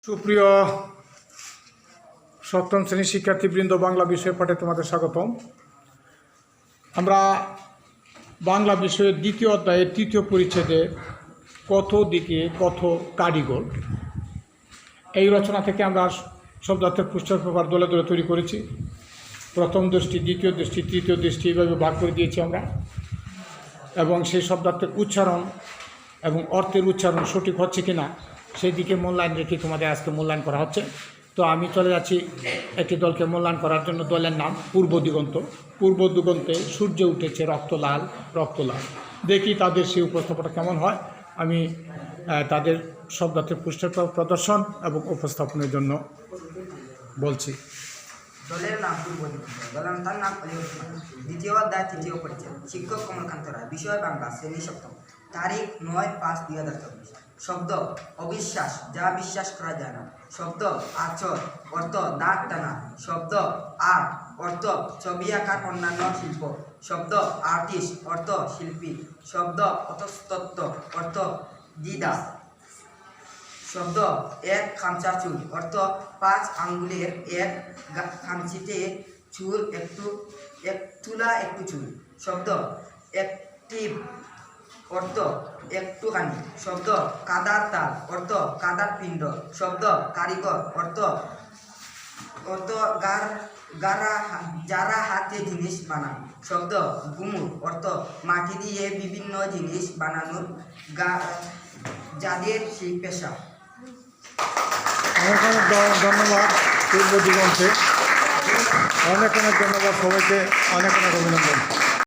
সুপ্রিয় সপ্তম শ্রেণীর শিক্ষার্থীবৃন্দ, বাংলা বিষয় পাঠে তোমাদের স্বাগতম। আমরা বাংলা বিষয়ের দ্বিতীয় অধ্যায়ের তৃতীয় পরিচ্ছেদে কত দিকে কত কারিগর এই রচনা থেকে আমরা শব্দার্থের পুস্তক পেপার দলে দলে তৈরি করেছি। প্রথম দৃষ্টি, দ্বিতীয় দৃষ্টি, তৃতীয় দৃষ্টি এইভাবে ভাগ করে দিয়েছি আমরা, এবং সেই শব্দার্থের উচ্চারণ এবং অর্থের উচ্চারণ সঠিক হচ্ছে কি না সেই দিকে মূল্যায়ন রেখে তোমাদের আজকে মূল্যায়ন করা হচ্ছে। তো আমি চলে যাচ্ছি একটি দলকে মূল্যায়ন করার জন্য। দলের নাম পূর্ব দিগন্ত। পূর্ব দিগন্তে সূর্য উঠেছে রক্ত লাল রক্ত লাল। দেখি তাদের সেই উপস্থাপনা কেমন হয়। আমি তাদের শব্দার্থের পুস্তক প্রদর্শন এবং উপস্থাপনের জন্য বলছি। দলের নাম পূর্ব দিগন্ত। দলের তার নাম দ্বিতীয় অধ্যায় তৃতীয় পরিচ্ছেদ। শিক্ষক কমলকান্ত রায়। বিষয় বাংলা, শ্রেণী সপ্তম। তারিখ 9/5/2024। শব্দ অবিশ্বাস, যা বিশ্বাস করা যায় না। শব্দ আচর, অর্থ দাগ টানা। শব্দ আর্ট, অর্থ ছবি আঁকার অন্যান্য শিল্প। শব্দ আর্টিস্ট, অর্থ শিল্পী। শব্দ অতস্তত্ব, অর্থ দ্বিধা। শব্দ এক খামচা চুল, অর্থ 5 আঙ্গুলের এক খামচিতে চুল, এক তুলা একটু চুল। শব্দ অ্যাক্টিভ, অর্থ একটুখানি। শব্দ কাদার তাল, অর্থ কাদার পিণ্ড। শব্দ কারিগর, অর্থ যারা হাতে জিনিস বানান। শব্দ গুমুর, অর্থ মাটি দিয়ে বিভিন্ন জিনিস বানানোর যাদের সেই পেশা। অনেক অনেক ধন্যবাদ পূর্ব দিগন্তে, অনেক অনেক ধন্যবাদ সবাইকে, অনেক অনেক অভিনন্দন।